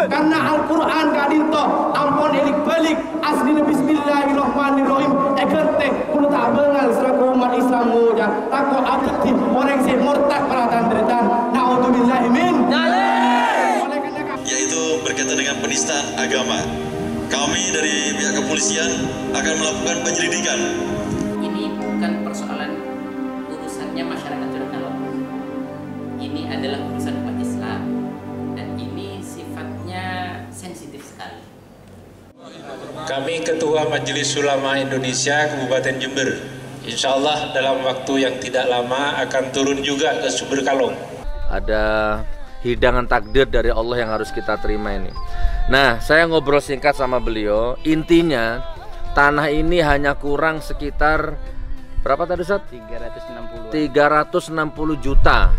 Karena Al-Quran kadinto ampun elik balik asli bismillahirrahmanirrahim egerte kulo tak bengal seraku umat Islam muja tako aktif orang si murtad peratan deritan naudzubillahi min yaitu berkaitan dengan penistaan agama. Kami dari pihak kepolisian akan melakukan penyelidikan. Ini bukan persoalan urusannya masyarakat Suratalo. Ini adalah urusan umat Islam dan ini sifatnya sensitif sekali. Kami Ketua Majelis Ulama Indonesia Kabupaten Jember, insya Allah dalam waktu yang tidak lama akan turun juga ke Sumber Kalong. Ada hidangan takdir dari Allah yang harus kita terima ini. Nah, saya ngobrol singkat sama beliau. Intinya tanah ini hanya kurang sekitar berapa tadi Ustaz? 360 juta.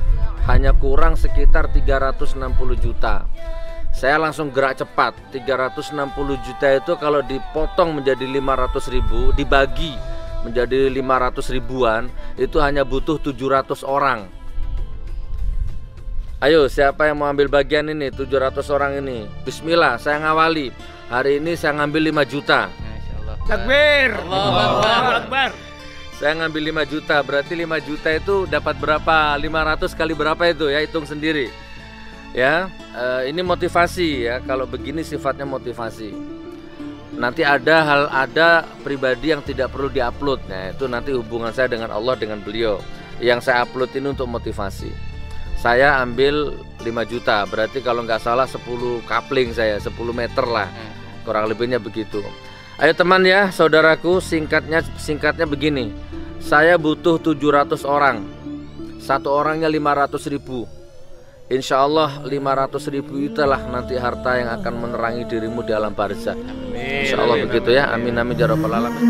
Hanya kurang sekitar 360 juta. Saya langsung gerak cepat. 360 juta itu kalau dipotong menjadi 500 ribu, dibagi menjadi 500 ribuan, itu hanya butuh 700 orang. Ayo, siapa yang mau ambil bagian ini? 700 orang ini. Bismillah, saya ngawali. Hari ini saya ngambil 5 juta. Takbir. Allahu Akbar. Saya ngambil 5 juta, berarti 5 juta itu dapat berapa? 500 kali berapa itu ya, hitung sendiri. Ya, ini motivasi ya. Kalau begini sifatnya motivasi. Nanti ada pribadi yang tidak perlu diupload. Nah, itu nanti hubungan saya dengan Allah, dengan beliau. Yang saya upload ini untuk motivasi. Saya ambil 5 juta, berarti kalau nggak salah 10 kapling saya, 10 meter lah, kurang lebihnya begitu. Ayo teman ya, saudaraku, singkatnya begini. Saya butuh 700 orang, satu orangnya 500 ribu. Insya Allah 500 ribu itulah nanti harta yang akan menerangi dirimu di alam barzah. Insya Allah begitu ya, amin amin ya rabbal alamin.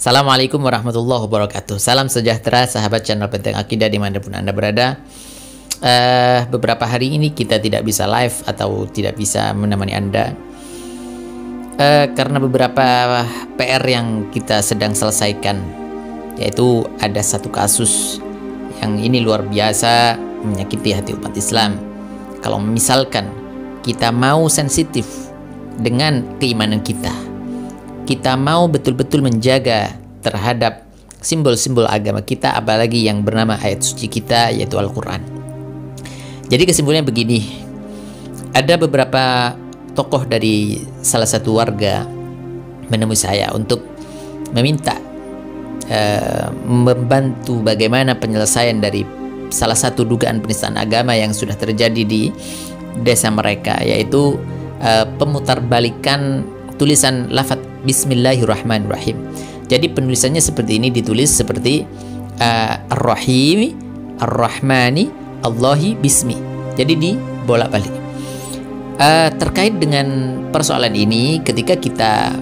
Assalamualaikum warahmatullahi wabarakatuh. Salam sejahtera sahabat channel Benteng Akidah dimanapun Anda berada. Beberapa hari ini kita tidak bisa live atau tidak bisa menemani Anda karena beberapa PR yang kita sedang selesaikan, yaitu ada satu kasus yang ini luar biasa menyakiti hati umat Islam. Kalau misalkan kita mau sensitif dengan keimanan kita mau betul-betul menjaga terhadap simbol-simbol agama kita, apalagi yang bernama ayat suci kita, yaitu Al-Quran. Jadi kesimpulannya begini, ada beberapa tokoh dari salah satu warga menemui saya untuk meminta membantu bagaimana penyelesaian dari salah satu dugaan penistaan agama yang sudah terjadi di desa mereka, yaitu pemutarbalikan tulisan lafaz Bismillahirrahmanirrahim. Jadi penulisannya seperti ini, ditulis seperti Ar-Rahimi, Ar-Rahmani, Allahi Bismi. Jadi dibolak-balik. Terkait dengan persoalan ini, ketika kita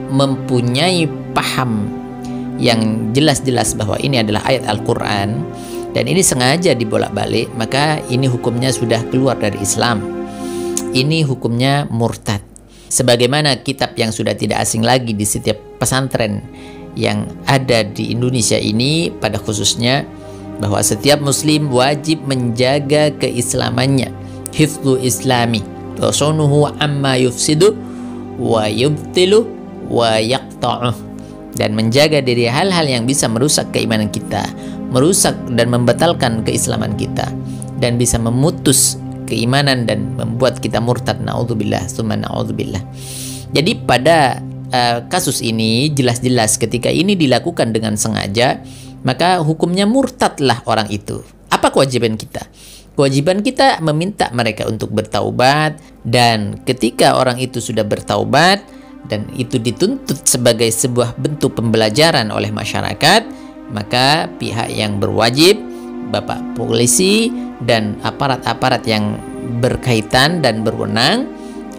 mempunyai paham yang jelas-jelas bahwa ini adalah ayat Al-Quran dan ini sengaja dibolak-balik, maka ini hukumnya sudah keluar dari Islam. Ini hukumnya murtad. Sebagaimana kitab yang sudah tidak asing lagi di setiap pesantren yang ada di Indonesia ini, pada khususnya bahwa setiap muslim wajib menjaga keislamannya, hifdzu islami wa sunuhu amma yufsidu wa yubtilu wa yaqta'uh, dan menjaga dari hal-hal yang bisa merusak keimanan kita, merusak dan membatalkan keislaman kita, dan bisa memutus keimanan dan membuat kita murtad. Naudzubillah, summa naudzubillah. Jadi pada kasus ini jelas-jelas ketika ini dilakukan dengan sengaja, maka hukumnya murtadlah orang itu. Apa kewajiban kita? Kewajiban kita meminta mereka untuk bertaubat, dan ketika orang itu sudah bertaubat dan itu dituntut sebagai sebuah bentuk pembelajaran oleh masyarakat, maka pihak yang berwajib, Bapak polisi dan aparat-aparat yang berkaitan dan berwenang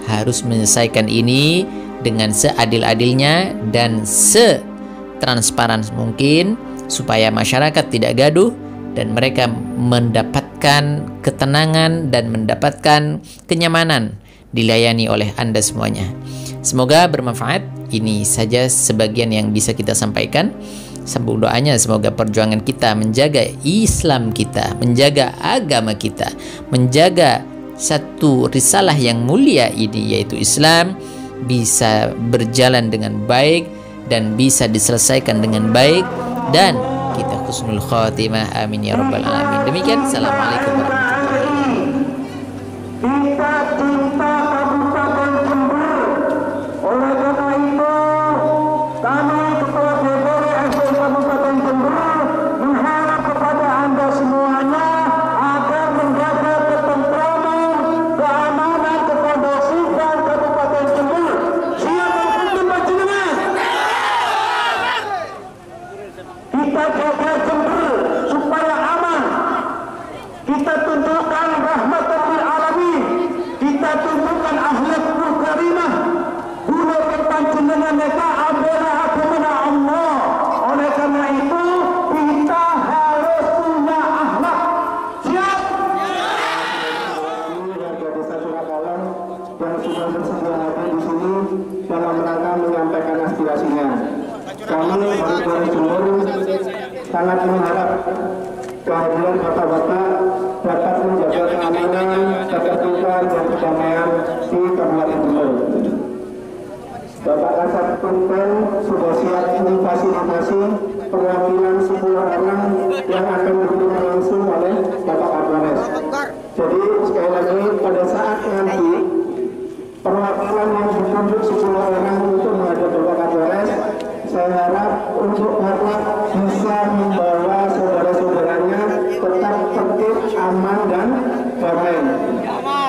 harus menyelesaikan ini dengan seadil-adilnya dan setransparan mungkin, supaya masyarakat tidak gaduh dan mereka mendapatkan ketenangan dan mendapatkan kenyamanan dilayani oleh Anda semuanya. Semoga bermanfaat. Ini saja sebagian yang bisa kita sampaikan. Sambung doanya semoga perjuangan kita menjaga Islam kita, menjaga agama kita, menjaga satu risalah yang mulia ini yaitu Islam bisa berjalan dengan baik dan bisa diselesaikan dengan baik dan kita husnul khatimah. Amin ya rabbal alamin. Demikian, assalamualaikum warahmatullahi sangat mengharap kehadiran bapak-bapak dapat menjaga keamanan, ketertiban dan kedamaian di Kabupaten Jember. Bapak Kasat Punten sudah siap difasilitasi perwakilan 10 orang yang akan diberi langsung oleh Bapak Kapolres. Jadi sekali lagi pada saat nanti perwakilan yang ditunjuk 10 orang untuk menghadap Bapak Kapolres, saya harap untuk Bapak bisa membawa saudara-saudaranya tetap tertib, aman dan damai.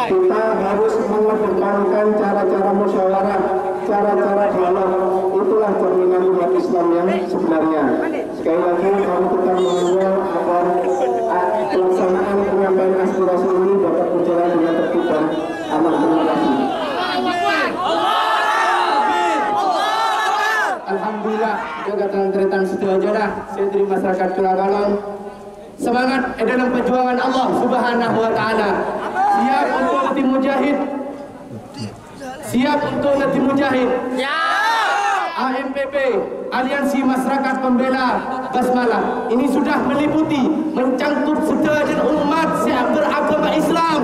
Kita harus mengedepankan cara-cara musyawarah, cara-cara dialog. Itulah cerminan umat Islam yang sebenarnya. Sekali lagi kami tetap mengimbau agar pelaksanaan penyampaian aspirasi ini dapat berjalan dengan tertib dan aman. Terima kasih. Alhamdulillah, jaga tangan setuju dah. Saya dari masyarakat Kulagalong. Semangat dalam perjuangan Allah Subhanahu wa taala. Siap untuk nanti mujahid. Siap untuk nanti mujahid. AMPP, Aliansi Masyarakat Pembela Basmalah, ini sudah meliputi mencangkup sedajan umat siap beragama Islam.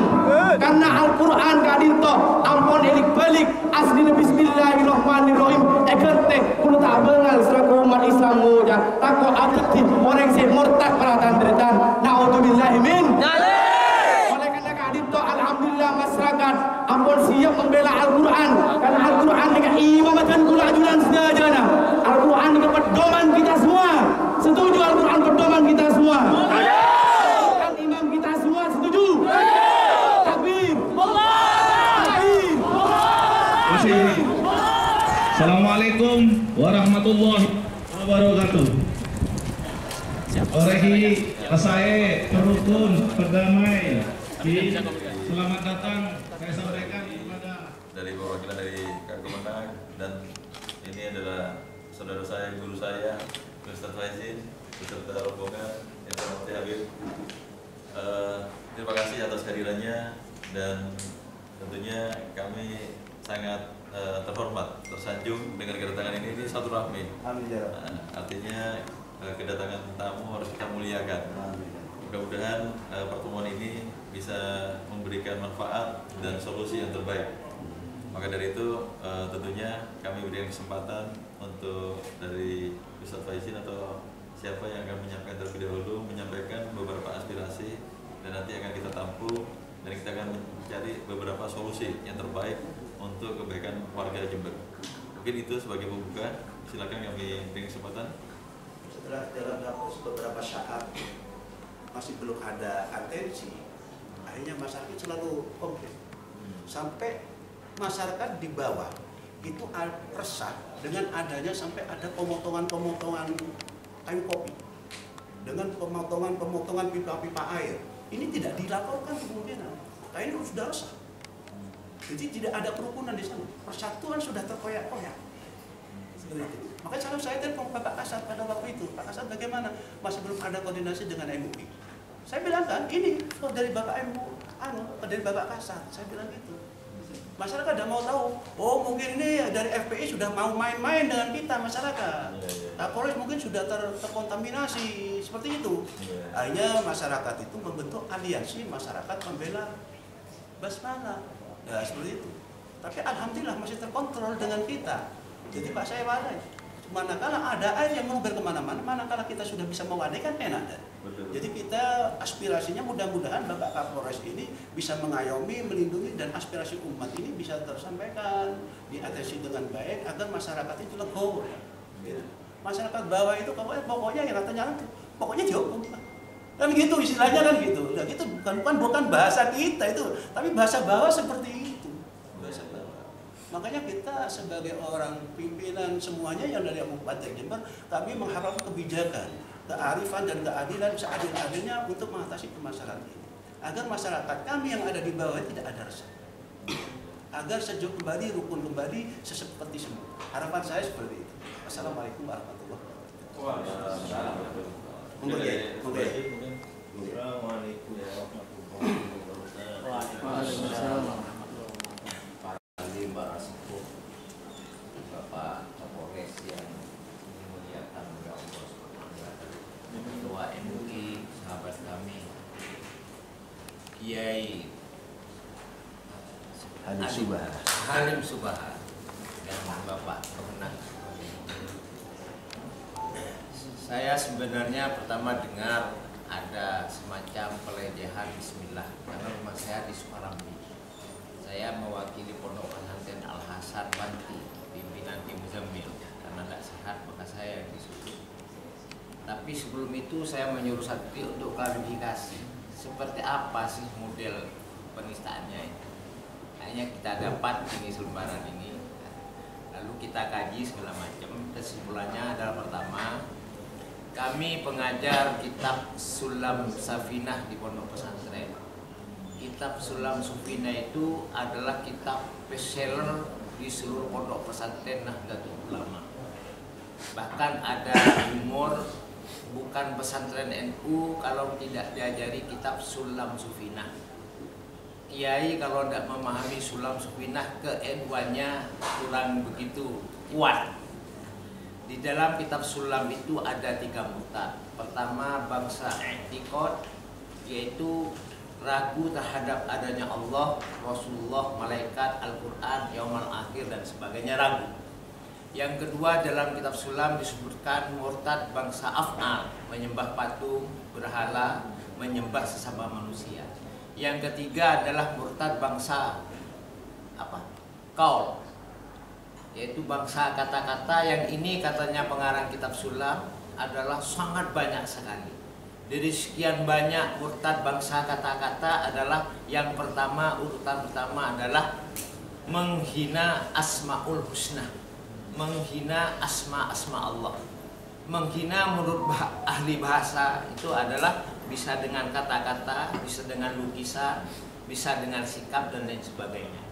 Karena Al-Quran kadinto ampun elik balik asli bismillahirrahmanirrahim ekerte kuno tak bengal selaku umat Islam moja tako aktif orang si murtad peratan deritan naudzubillahi min. Oleh karena kadinto alhamdulillah masyarakat ampun siap membela Al-Quran karena Al-Quran dengan imamatan kulajulan sedajana. Al-Quran dengan pedoman kita semua. Setuju Al-Quran pedoman kita semua? Kan imam kita semua setuju? Takbir. Takbir. Assalamualaikum warahmatullahi wabarakatuh. Orahi saya perukun perdamai. Selamat datang saya sampaikan kepada dari perwakilan dari Kemenang, dan ini adalah saudara saya, guru saya, Ustaz Faizin, beserta rombongan yang saya hormati Habib. Terima kasih atas kehadirannya dan tentunya kami sangat terhormat, tersanjung dengan kedatangan ini satu rahmi. Artinya kedatangan tamu harus kita muliakan. Mudah-mudahan pertemuan ini bisa memberikan manfaat dan solusi yang terbaik. Maka dari itu tentunya kami berikan kesempatan untuk dari Ustaz Faizin atau siapa yang akan menyampaikan terlebih dahulu, menyampaikan beberapa aspirasi dan nanti akan kita tampung dan kita akan mencari beberapa solusi yang terbaik untuk kebaikan warga Jember. Mungkin itu sebagai pembuka. Silakan kami berikan kesempatan. Setelah dalam beberapa saat masih belum ada atensi, akhirnya masyarakat selalu komplain. Sampai masyarakat di bawah itu resah dengan adanya sampai ada pemotongan-pemotongan kayu kopi, dengan pemotongan pipa-pipa air. Ini tidak dilaporkan kemudian. Nah ini sudah resah. Jadi tidak ada kerukunan di sana. Persatuan sudah terkoyak-koyak. Seperti itu. Makanya selalu saya telepon Bapak Kasat pada waktu itu. Pak Kasat bagaimana? Masih belum ada koordinasi dengan MUI. Saya bilang kan, ini dari Bapak dari Bapak Kasat. Saya bilang gitu. Masyarakat tidak mau tahu. Oh mungkin ini dari FPI sudah mau main-main dengan kita masyarakat. Kapolres mungkin sudah terkontaminasi seperti itu. Akhirnya masyarakat itu membentuk aliansi masyarakat pembela basmalah. Ya seperti itu. Tapi alhamdulillah masih terkontrol dengan kita. Jadi Pak saya wadai. Manakala ada air yang mengalir kemana-mana, manakala kita sudah bisa mewadai kan enak. Jadi kita aspirasinya mudah-mudahan Bapak Kapolres ini bisa mengayomi, melindungi dan aspirasi umat ini bisa tersampaikan, diatasi dengan baik agar masyarakat itu legowo. Ya. Masyarakat bawah itu pokoknya yang katanya pokoknya dihukum. Kan gitu istilahnya kan gitu. Nah, itu bukan bahasa kita itu, tapi bahasa bawah seperti itu. Bahasa bawah. Makanya kita sebagai orang pimpinan semuanya yang dari Kabupaten Jember, kami mengharapkan kebijakan, kearifan dan keadilan seadil-adilnya untuk mengatasi permasalahan ini. Agar masyarakat kami yang ada di bawah tidak ada resah. Agar sejuk kembali, rukun kembali, seperti semua. Harapan saya seperti itu. Wassalamualaikum warahmatullahi wabarakatuh. Assalamualaikum warahmatullahi Bapak Kapolres yang dimuliakan oleh Allah SWT, Ketua MUI, sahabat kami, Kiai Halim Subah dan Bapak Kemenang. Saya sebenarnya pertama dengar ada semacam pelecehan Bismillah karena rumah saya di Sukarambi. Saya mewakili Pondok Pesantren Al Hasan Banti, pimpinan tim Muzammil, karena tidak sehat maka saya yang disuruh. Tapi sebelum itu saya menyuruh Satri untuk klarifikasi seperti apa sih model penistaannya itu. Akhirnya kita dapat ini selembaran ini, lalu kita kaji segala macam. Kesimpulannya adalah pertama, kami pengajar kitab Sulam Safinah di Pondok Pesantren. Kitab Sulam Safinah itu adalah kitab bestseller di seluruh pondok pesantren Nahdlatul Ulama. Bahkan ada humor, bukan pesantren NU kalau tidak diajari kitab Sulam Safinah. Kiai kalau tidak memahami Sulam Safinah, ke NU-nya kurang begitu kuat. Di dalam kitab Sulam itu ada 3 murtad. Pertama, bangsa i'tiqad, yaitu ragu terhadap adanya Allah, Rasulullah, malaikat, Al-Quran, Yaumal Akhir dan sebagainya, ragu. Yang kedua, dalam kitab Sulam disebutkan murtad bangsa af'al, menyembah patung, berhala, menyembah sesama manusia. Yang ketiga adalah murtad bangsa qaul, yaitu bangsa kata-kata, yang ini katanya pengarang kitab Sulam adalah sangat banyak sekali. Dari sekian banyak murtad bangsa kata-kata adalah yang pertama, urutan pertama adalah menghina Asmaul Husna, menghina asma-asma Allah. Menghina menurut ahli bahasa itu adalah bisa dengan kata-kata, bisa dengan lukisan, bisa dengan sikap dan lain sebagainya.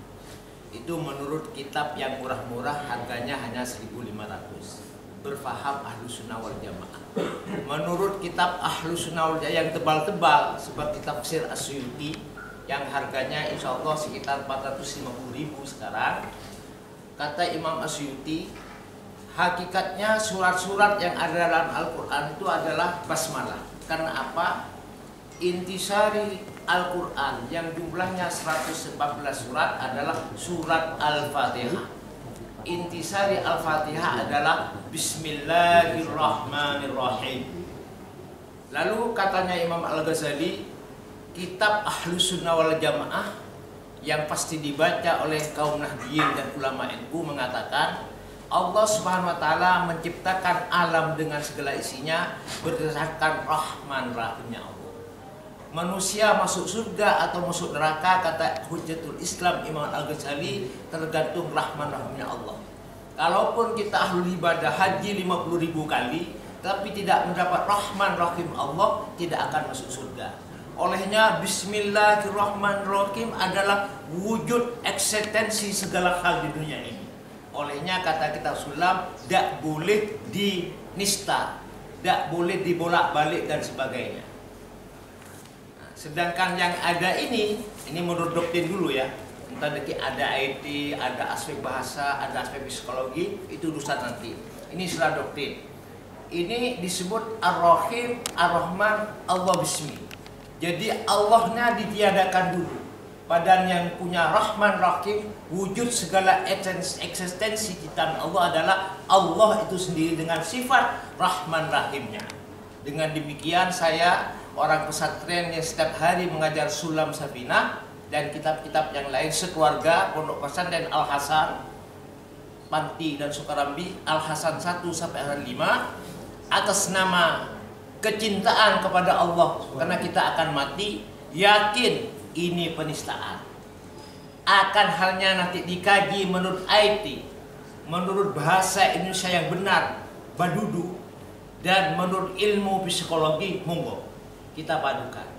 Itu menurut kitab yang murah-murah, harganya hanya 1.500. Berfaham Ahlus Sunnah wal Jamaah. Menurut kitab Ahlus Sunnah wal Jamaah yang tebal-tebal seperti tafsir Asyuti yang harganya insya Allah sekitar 450.000 sekarang, kata Imam Asyuti, hakikatnya surat-surat yang ada dalam Al-Quran itu adalah basmalah. Karena apa? Intisari Al-Quran yang jumlahnya 114 surat adalah surat Al-Fatihah. Intisari Al-Fatihah adalah Bismillahirrahmanirrahim. Lalu katanya Imam Al-Ghazali, kitab Ahlus Sunnah wal Jamaah yang pasti dibaca oleh kaum Nahdliyin dan ulama NU mengatakan Allah Subhanahu wa taala menciptakan alam dengan segala isinya berdasarkan Rahman Rahimnya Allah. Manusia masuk surga atau masuk neraka, kata Hujjatul Islam Imam Al-Ghazali, tergantung Rahman Rahimnya Allah. Kalaupun kita ahlul ibadah haji 50.000 kali tapi tidak mendapat Rahman Rahim Allah, tidak akan masuk surga. Olehnya Bismillahirrahmanirrahim adalah wujud eksistensi segala hal di dunia ini. Olehnya kata kitab Sulam, tidak boleh dinista, tidak boleh dibolak-balik dan sebagainya. Sedangkan yang ada ini menurut doktrin dulu ya, Entah nanti ada IT, ada aspek bahasa, ada aspek psikologi, itu urusan nanti. Ini istilah doktrin. Ini disebut Ar-Rahim, Ar-Rahman, Allah Bismi. Jadi Allahnya ditiadakan dulu. Badan yang punya Rahman Rahim, wujud segala eksistensi ciptaan Allah adalah Allah itu sendiri dengan sifat Rahman Rahimnya. Dengan demikian saya orang pesantren yang setiap hari mengajar Sulam Safinah dan kitab-kitab yang lain sekeluarga Pondok Pesantren Al Hasan, Panti dan Sukarambi, Al Hasan 1 sampai Al 5, atas nama kecintaan kepada Allah karena kita akan mati, yakin ini penistaan. Akan halnya nanti dikaji menurut IT, menurut bahasa Indonesia yang benar, badudu, dan menurut ilmu psikologi, monggo kita padukan.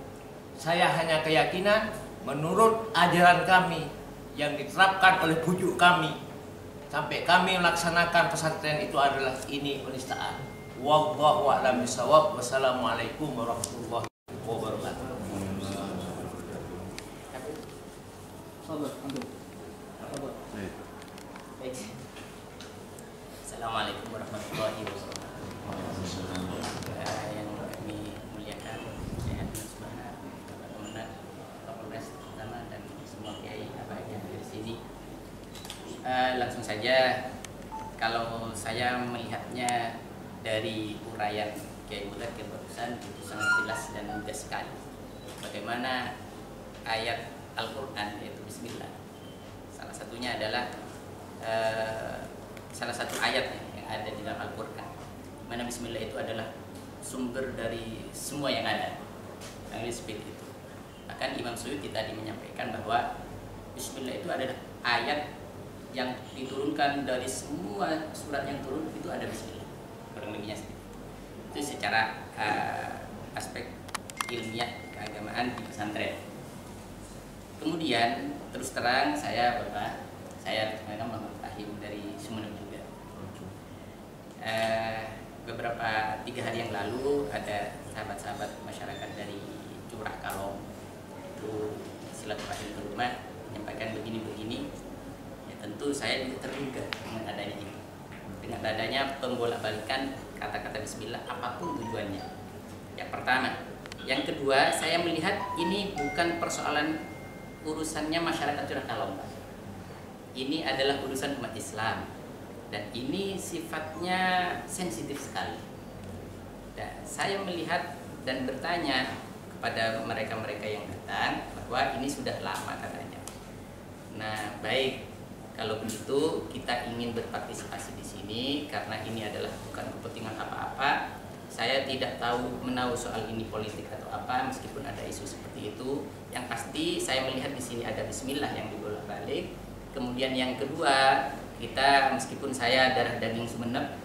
Saya hanya keyakinan menurut ajaran kami yang diterapkan oleh bujuk kami sampai kami melaksanakan pesantren itu adalah ini penistaan. Wallahu a'lam bishawab. Wassalamualaikum warahmatullahi wabarakatuh. Assalamualaikum warahmatullahi wabarakatuh. Yang kami muliakan Syekh Subhana, Bapak Komandan, Kapolres Utama dan semua kiai apa yang ada di sini. Langsung saja, kalau saya melihatnya dari uraian Kiai Bulat ke barusan itu sangat jelas dan mudah sekali. Bagaimana ayat Al-Quran yaitu Bismillah. Salah satunya adalah salah satu ayat yang ada di dalam Al-Quran, mana Bismillah itu adalah sumber dari semua yang ada. Seperti itu. Bahkan Imam Suyuti tadi menyampaikan bahwa Bismillah itu adalah ayat yang diturunkan dari semua surat yang turun itu ada Bismillah. Kurang lebihnya itu secara aspek ilmiah keagamaan di pesantren. Kemudian terus terang saya Muhammad Fahim dari Sumeneb juga. Beberapa 3 hari yang lalu ada sahabat-sahabat masyarakat dari Curah Kalong itu silaturahim ke rumah menyampaikan begini-begini. Ya tentu saya juga terduga dengan adanya ini, dengan adanya pembolak-balikan kata-kata Bismillah apapun tujuannya. Yang pertama, yang kedua saya melihat ini bukan persoalan urusannya masyarakat Curah Kalong. Ini adalah urusan umat Islam dan ini sifatnya sensitif sekali. Dan saya melihat dan bertanya kepada mereka-mereka yang datang bahwa ini sudah lama katanya. Nah, baik, kalau begitu kita ingin berpartisipasi di sini karena ini adalah bukan kepentingan apa-apa. Saya tidak menahu soal ini politik atau apa, meskipun ada isu seperti itu. Yang pasti saya melihat di sini ada Bismillah yang dibolak-balik. Kemudian yang kedua, kita meskipun saya darah daging Sumeneb,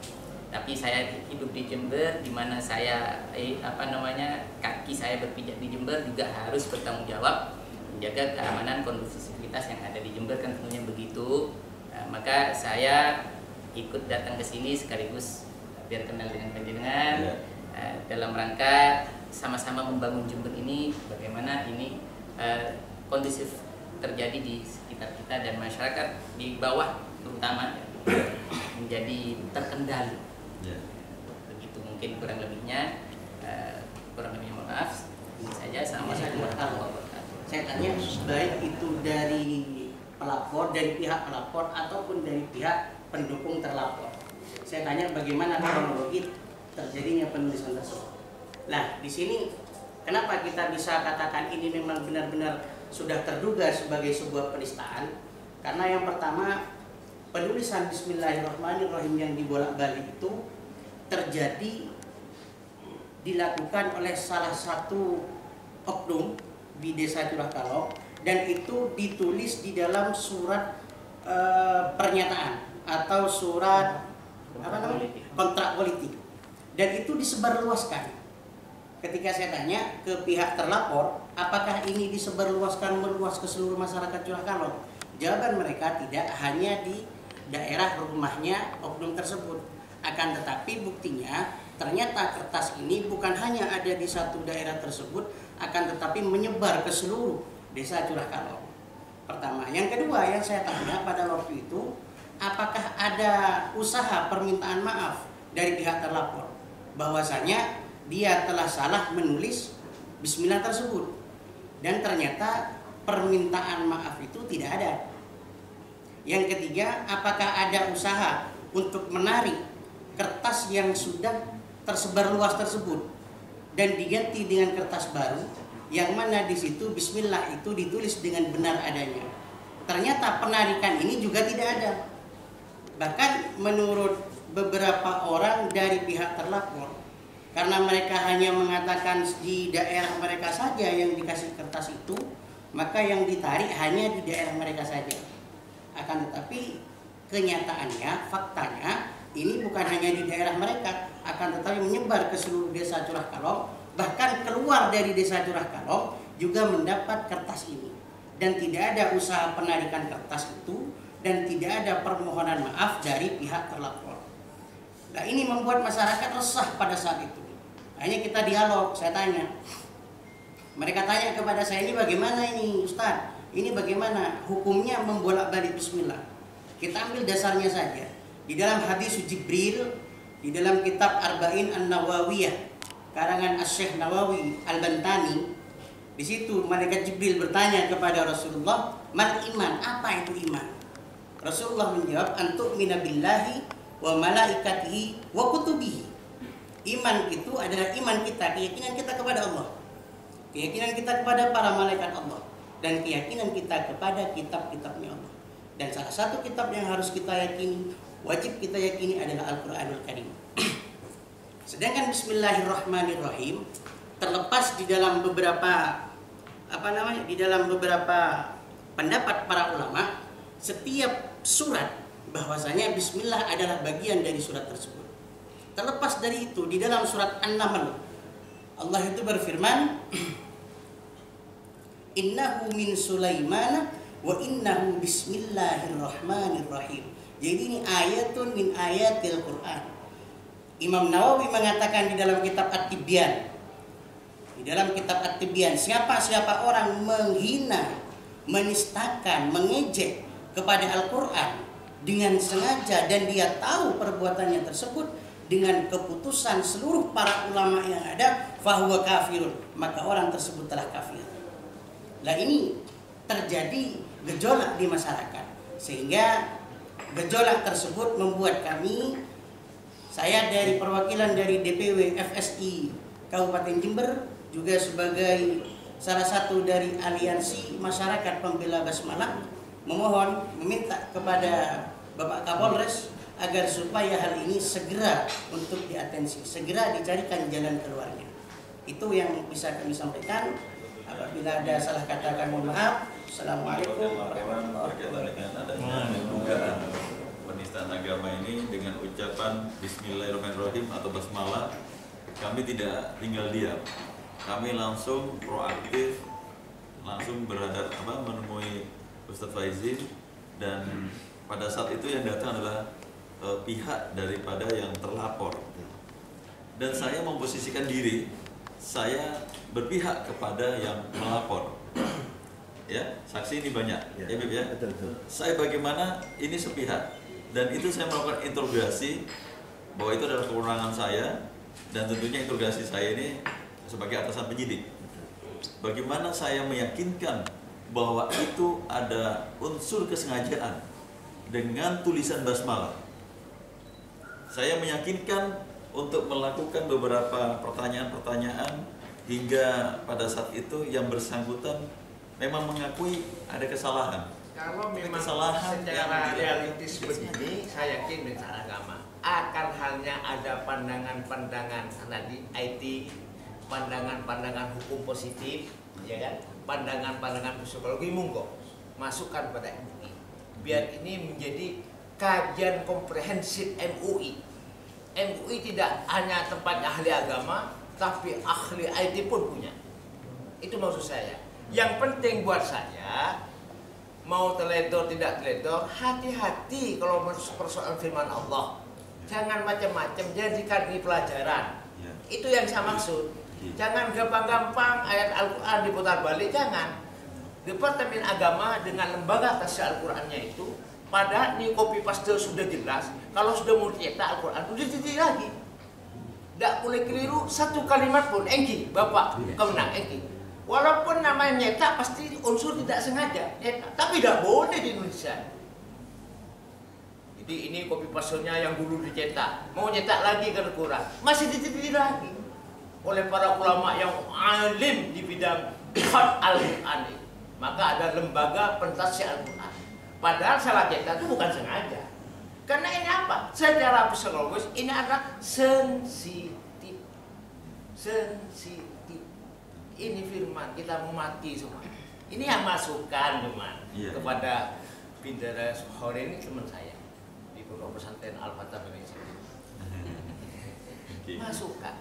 tapi saya hidup di Jember, di mana saya kaki saya berpijak di Jember juga harus bertanggung jawab menjaga keamanan kondusivitas yang ada di Jember, kan tentunya begitu. Maka saya ikut datang ke sini sekaligus biar kenal dengan panjenengan dalam rangka sama-sama membangun Jember ini, bagaimana ini kondusif terjadi di sekitar kita dan masyarakat di bawah terutama menjadi terkendali. Begitu mungkin kurang lebihnya mohon maaf. Ini saja. Assalamualaikum warahmatullahi wabarakatuh. Saya tanya, baik itu dari pelapor, dari pihak pelapor ataupun dari pihak pendukung terlapor. Saya tanya bagaimana kronologi terjadinya penulisan tersebut. Nah, di sini kenapa kita bisa katakan ini memang benar-benar sudah terduga sebagai sebuah penistaan? Karena yang pertama, penulisan Bismillahirrahmanirrahim yang dibolak-balik itu terjadi dilakukan oleh salah satu oknum di Desa Curah Kalong, dan itu ditulis di dalam surat pernyataan atau surat kontrak politik, dan itu disebarluaskan. Ketika saya tanya ke pihak terlapor, apakah ini disebarluaskan meluas ke seluruh masyarakat Curah Kalong? Jawaban mereka tidak, hanya di daerah rumahnya oknum tersebut. Akan tetapi buktinya ternyata kertas ini bukan hanya ada di satu daerah tersebut, akan tetapi menyebar ke seluruh Desa Curah Kalong. Pertama. Yang kedua yang saya tanya pada waktu itu, apakah ada usaha permintaan maaf dari pihak terlapor bahwasanya dia telah salah menulis bismillah tersebut, dan ternyata permintaan maaf itu tidak ada. Yang ketiga, apakah ada usaha untuk menarik kertas yang sudah tersebar luas tersebut dan diganti dengan kertas baru yang mana di situ bismillah itu ditulis dengan benar adanya. Ternyata penarikan ini juga tidak ada. Bahkan menurut beberapa orang dari pihak terlapor, karena mereka hanya mengatakan di daerah mereka saja yang dikasih kertas itu, maka yang ditarik hanya di daerah mereka saja. Akan tetapi kenyataannya, faktanya, ini bukan hanya di daerah mereka, akan tetapi menyebar ke seluruh desa Curah Kalong, bahkan keluar dari desa Curah Kalong juga mendapat kertas ini. Dan tidak ada usaha penarikan kertas itu, dan tidak ada permohonan maaf dari pihak terlapor. Nah, ini membuat masyarakat resah pada saat itu. Hanya kita dialog, saya tanya. Mereka tanya kepada saya, ini bagaimana ini Ustaz? Ini bagaimana hukumnya membolak-balik bismillah? Kita ambil dasarnya saja. Di dalam hadis Jibril, di dalam kitab Arba'in An-Nawawiyah, karangan Asy-Syaikh Nawawi Al-Bantani, di situ malaikat Jibril bertanya kepada Rasulullah, "Mal iman? Apa itu iman?" Rasulullah menjawab, "Antu'mina billahi wa malaikatihi wa kutubihi." Iman itu adalah iman kita, keyakinan kita kepada Allah, keyakinan kita kepada para malaikat Allah, dan keyakinan kita kepada kitab-kitabnya Allah. Dan salah satu kitab yang harus kita yakini, wajib kita yakini adalah Al-Quranul Karim. Sedangkan Bismillahirrahmanirrahim terlepas di dalam beberapa di dalam beberapa pendapat para ulama, setiap surat bahwasanya Bismillah adalah bagian dari surat tersebut. Terlepas dari itu, di dalam surat An-Naml Allah itu berfirman, "Innahu min Sulaiman wa innahu bismillahirrahmanirrahim." Jadi ini ayatun min ayatil Quran. Imam Nawawi mengatakan di dalam kitab At-Tibyan, siapa orang menghina, menistakan, mengejek kepada Al-Quran dengan sengaja dan dia tahu perbuatannya tersebut dengan keputusan seluruh para ulama yang ada, fahuwa kafirun, maka orang tersebut telah kafir. Nah, ini terjadi gejolak di masyarakat, sehingga gejolak tersebut membuat saya dari perwakilan dari DPW FSI Kabupaten Jember, juga sebagai salah satu dari aliansi masyarakat pembela basmalah, meminta kepada Bapak Kapolres agar supaya hal ini segera untuk diatensi, segera dicarikan jalan keluarnya. Itu yang bisa kami sampaikan. Apabila ada salah kata, kami mohon maaf. Assalamualaikum warahmatullahi wabarakatuh. Dugaan penistaan agama ini dengan ucapan Bismillahirrahmanirrahim atau basmalah, kami tidak tinggal diam. Kami langsung proaktif, langsung menemui Ustadz Faizin, dan pada saat itu yang datang adalah pihak daripada yang terlapor. Dan saya memposisikan diri, saya berpihak kepada yang melapor. Ya, saksi ini banyak, ya Bib ya. Betul. Saya bagaimana ini sepihak, dan itu saya melakukan interogasi bahwa itu adalah kewenangan saya, dan tentunya interogasi saya ini sebagai atasan penyidik. Bagaimana saya meyakinkan bahwa itu ada unsur kesengajaan dengan tulisan basmalah. Saya meyakinkan untuk melakukan beberapa pertanyaan-pertanyaan hingga pada saat itu yang bersangkutan memang mengakui ada kesalahan. Kalau memang kesalahan secara realitis begini, saya yakin bencana agama akan hanya ada pandangan-pandangan tadi IT, pandangan-pandangan hukum positif, ya kan? Pandangan-pandangan psikologi, monggo masukkan pada MUI. Biar ini menjadi kajian komprehensif MUI. MUI tidak hanya tempat ahli agama, tapi ahli IT pun punya. Itu maksud saya. Yang penting buat saya, mau teledor tidak teledor, hati-hati kalau persoalan firman Allah. Jangan macam-macam, jadikan ini pelajaran. Itu yang saya maksud. Jangan gampang-gampang ayat Al-Quran diputar balik, jangan. Departemen Agama dengan lembaga tasya Al-Qurannya itu, padahal ini copy paste sudah jelas. Kalau sudah mau cetak Al-Quran, udah jadi lagi. Tidak boleh keliru satu kalimat pun. Engki, Bapak, kemenang Engki. Walaupun namanya nyetak pasti unsur tidak sengaja, nyetak. Tapi tidak boleh di Indonesia. Jadi ini copy paste-nya yang dulu dicetak, mau nyetak lagi ke Al-Quran, masih dicetak lagi oleh para ulama yang alim di bidang khat Al-Quran. Maka ada lembaga pentasya Al-Quran. Padahal salah cetak itu bukan sengaja. Karena ini apa? Secara psikologis ini adalah sensitif. Sensitif. Ini firman, kita mau mati semua. Ini yang masukan teman kepada Bintara Sore ini teman saya di Pondok Pesantren Al-Fatah Indonesia. Masukan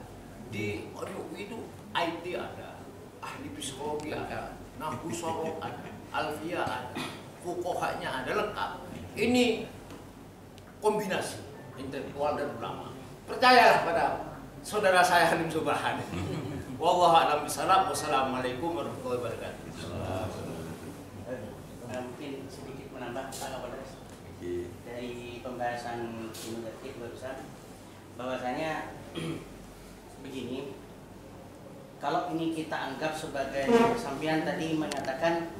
di itu IT ada, ahli psikologi ada, nahwu soroh ada, alfiyah ada, fuqahanya ada, lengkap. Ini kombinasi intelektual dan ulama. Percayalah pada saudara saya Halim Subhan. Wallahu a'lam bishawab. Wassalamualaikum warahmatullahi wabarakatuh. Mungkin sedikit menambah Pak Kapolres dari pembahasan inisiatif barusan, bahwasanya begini, kalau ini kita anggap sebagai sampean tadi mengatakan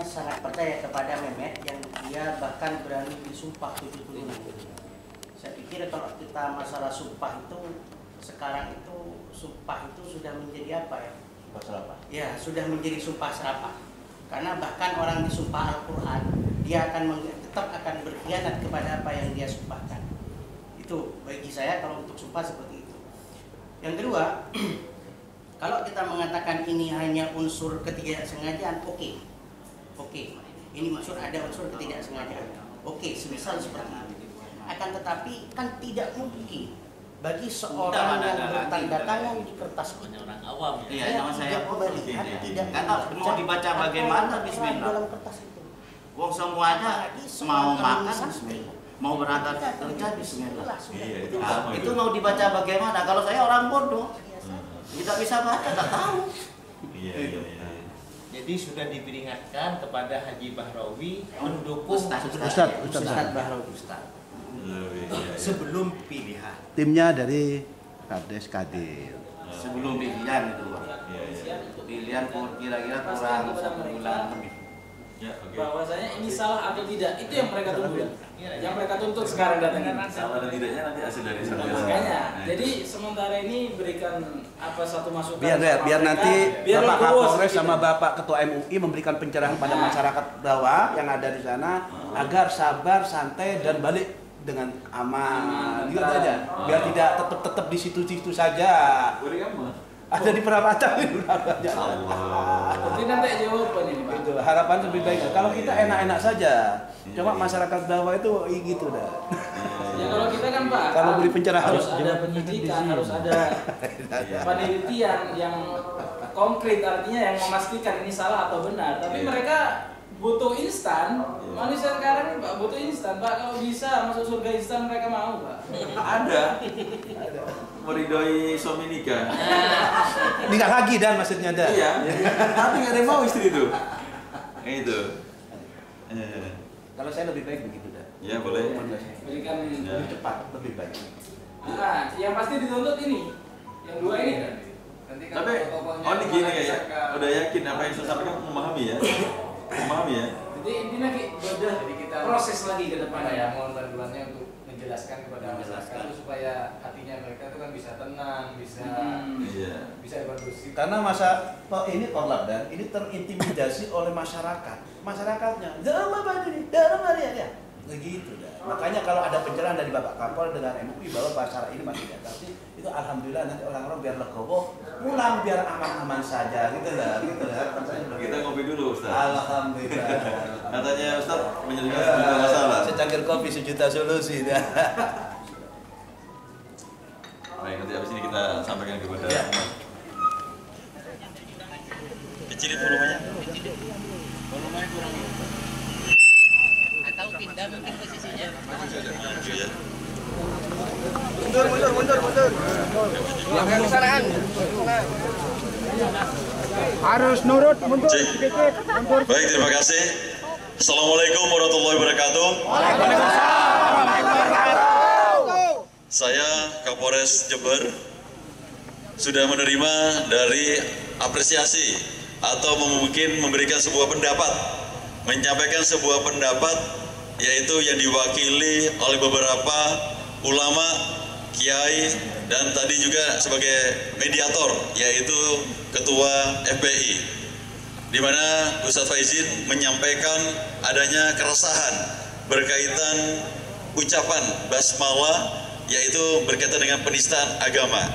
sangat percaya kepada Mehmet yang dia bahkan berani disumpah 7 turunan. Saya pikir kalau kita masalah sumpah itu sekarang itu sumpah itu sudah menjadi apa ya? Sumpah serapah. Ya, sudah menjadi sumpah serapah. Karena bahkan orang disumpah Al-Quran, dia tetap akan berkhianat kepada apa yang dia sumpahkan. Itu bagi saya kalau untuk sumpah seperti itu. Yang kedua, kalau kita mengatakan ini hanya unsur ketidaksengajaan, oke. Ini maksud ada unsur ketidaksengajaan. Oke, semisal seperti itu. Akan tetapi kan tidak mungkin bagi seorang yang bertanda tangan di kertas ini, orang awam. Iya, nama saya melihat tidak mau dibaca bagaimana Bismillah. dalam kertas itu. Wong semuanya mau makan Bismillah, mau berangkat kerja Bismillah. Itu mau dibaca bagaimana? Kalau saya orang bodoh, tidak bisa baca, tak tahu. Jadi sudah diperingatkan kepada Haji Bahrawi mendukung Ustaz Bahrawi. Sebelum pilihan. Timnya dari Kades Kadir. Sebelum pilihan itu, pilihan kira-kira kurang 1 bulan lebih. Bahwasanya ini salah atau tidak, itu yang mereka tunggu. Yang mereka tuntut sekarang datangin. Salah dan tidaknya nanti hasil dari sana. Makanya, jadi sementara ini berikan satu masukan. Biar nanti Bapak Kapolres sama Bapak Ketua MUI memberikan pencerahan pada masyarakat bawah yang ada di sana agar sabar, santai dan balik dengan aman, gitu aja. Biar tidak tetap di situ-situ saja. Ada di perapatan itu. Jadi nanti jawaban ini Pak. Itu harapan lebih baik. Kalau kita enak-enak saja, cuma masyarakat bawah itu gitu dah. Ya kalau kita kan Pak, kalau beri pencerahan harus ada penyidikan, harus ada penelitian yang konkret, artinya yang memastikan ini salah atau benar. Tapi mereka butuh instan. Manusia sekarang Pak butuh instan. Pak kalau bisa masuk surga instan mereka mau Pak. Ada. Meridoi suami nikah. Nikah lagi dan maksudnya ada. Iya. Tapi nggak ada yang mau istri itu. Itu. Kalau saya lebih baik begitu dah. Ya boleh. Berikan lebih cepat, lebih baik. Nah, yang pasti dituntut ini. Yang dua ini. Tapi ini gini ya. Udah yakin apa yang saya sampaikan memahami ya. Memahami ya. Jadi intinya udah proses lagi ke depan ya. Mohon bantuannya untuk menjelaskan kepada masyarakat itu supaya hatinya mereka itu kan bisa tenang, bisa evaluasi. Karena ini tolak dan ini terintimidasi oleh masyarakat. Masyarakatnya, dalam apa ini? Dalam apa ya? Begitu dah. Makanya kalau ada pencerahan dari Bapak Kapol dengan MUI bahwa masalah ini masih diatasi, itu alhamdulillah nanti orang-orang biar legowo, pulang biar aman-aman saja gitu lah. Kita ngopi dulu Ustaz. Alhamdulillah. Katanya Ustaz menyelesaikan sejuta masalah. Secangkir kopi sejuta solusi dah. Baik, nanti habis ini kita sampaikan kepada kecilin volumenya. Volumenya kurang. Atau pindah mungkin posisinya. Mundur. Belakang kesalahan. Harus nurut, mundur sedikit, mundur. Baik, terima kasih. Assalamualaikum warahmatullahi wabarakatuh. Saya Kapolres Jember sudah menerima dari apresiasi atau mungkin memberikan sebuah pendapat, menyampaikan sebuah pendapat yaitu yang diwakili oleh beberapa ulama, kiai, dan tadi juga sebagai mediator yaitu Ketua FPI, di mana Ustadz Faizin menyampaikan adanya keresahan berkaitan ucapan basmalah yaitu berkaitan dengan penistaan agama.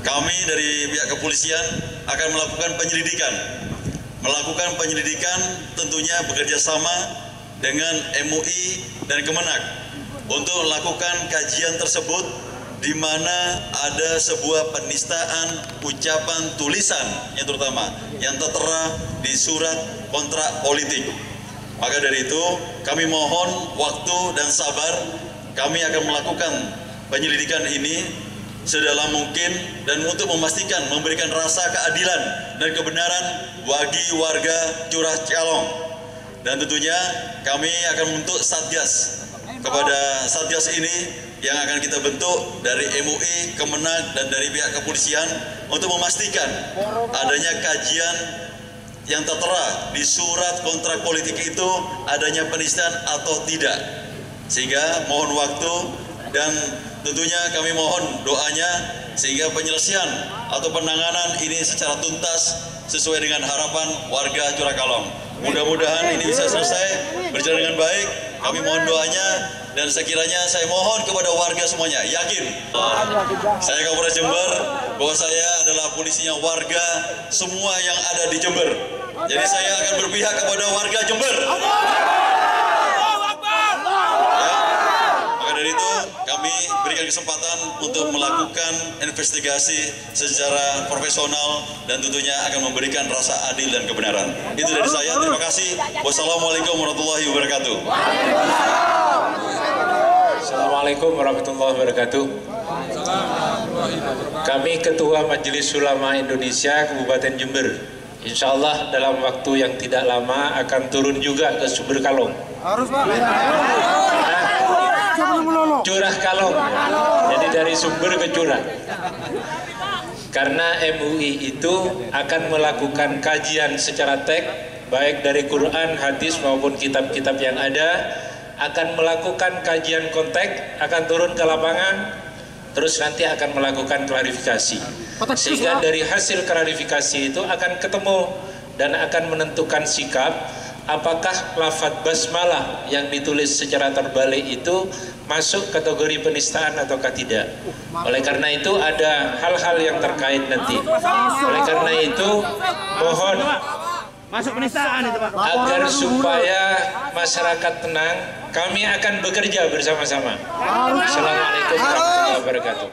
Kami dari pihak kepolisian akan melakukan penyelidikan tentunya bekerja sama dengan MUI dan Kemenak untuk melakukan kajian tersebut, di mana ada sebuah penistaan ucapan tulisan yang terutama yang tertera di surat kontrak politik. Maka dari itu kami mohon waktu dan sabar, kami akan melakukan penyelidikan ini sedalam mungkin dan untuk memastikan memberikan rasa keadilan dan kebenaran bagi warga Curah Calong. Dan tentunya kami akan membentuk Satgas. Kepada Satgas ini yang akan kita bentuk dari MUI, Kemenak, dan dari pihak kepolisian untuk memastikan adanya kajian yang tertera di surat kontrak politik itu adanya penistaan atau tidak. Sehingga mohon waktu dan tentunya kami mohon doanya sehingga penyelesaian atau penanganan ini secara tuntas sesuai dengan harapan warga Curah Calong. Mudah-mudahan ini bisa selesai berjalan dengan baik. Kami mohon doanya dan sekiranya saya mohon kepada warga semuanya yakin saya Kapolres Jember bahwa saya adalah polisinya warga semua yang ada di Jember. Jadi saya akan berpihak kepada warga Jember. Itu kami berikan kesempatan untuk melakukan investigasi secara profesional dan tentunya akan memberikan rasa adil dan kebenaran. Itu dari saya, terima kasih. Wassalamualaikum warahmatullahi wabarakatuh. Assalamualaikum warahmatullahi wabarakatuh. Kami Ketua Majelis Ulama Indonesia Kabupaten Jember, insya Allah dalam waktu yang tidak lama akan turun juga ke Sumber Kalong. Harus, Pak. Curah Kalong, jadi dari Sumber ke Curah. Karena MUI itu akan melakukan kajian secara teks, baik dari Quran, hadis maupun kitab-kitab yang ada, akan melakukan kajian konteks, akan turun ke lapangan, terus nanti akan melakukan klarifikasi. Sehingga dari hasil klarifikasi itu akan ketemu dan akan menentukan sikap. Apakah lafadz basmalah yang ditulis secara terbalik itu masuk kategori penistaan ataukah tidak? Oleh karena itu ada hal-hal yang terkait nanti. Oleh karena itu mohon masuk penistaan itu, Pak. Agar supaya masyarakat tenang, kami akan bekerja bersama-sama. Assalamualaikum warahmatullahi wabarakatuh.